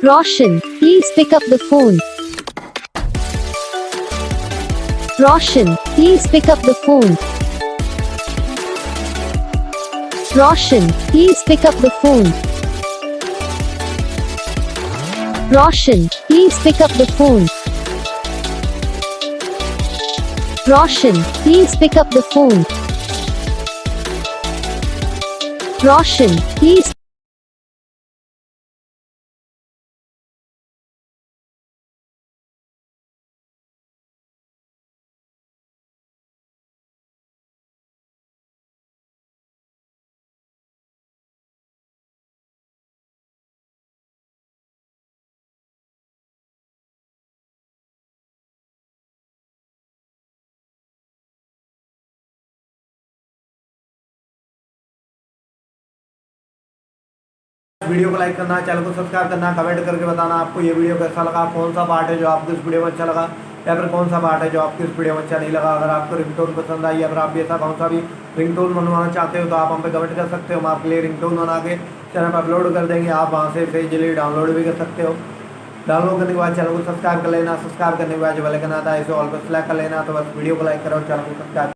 Roshan, please pick up the phone. Roshan, please pick up the phone. Roshan, please pick up the phone. Roshan, please pick up the phone. Roshan, please pick up the phone. Roshan, please. Video को like करना, channel को subscribe करना, comment करके बताना आपको ये video कैसा लगा, कौन सा पार्ट है जो आपको इस वीडियो में अच्छा लगा या फिर कौन सा पार्ट है जो आपको इस वीडियो में अच्छा नहीं लगा। अगर आपको रिंगटोन पसंद आई या फिर आप ऐसा कौन सा भी रिंगटोन बनवाना चाहते हो तो आप हम पे कमेंट कर सकते हो। हम आपके लिए रिंगटोन बना के चैनल पर अपलोड कर देंगे, आप वहाँ से इसे इजीली डाउनलोड भी कर सकते हो। डाउनलोड करने के बाद चैनल को सब्सक्राइब कर लेना, सब्सक्राइब करने के बाद जो बेल आइकन आता है इसे ऑल पर सेलेक्ट कर लेना। तो बस वीडियो को लाइक करो, चैनल को सब्सक्राइब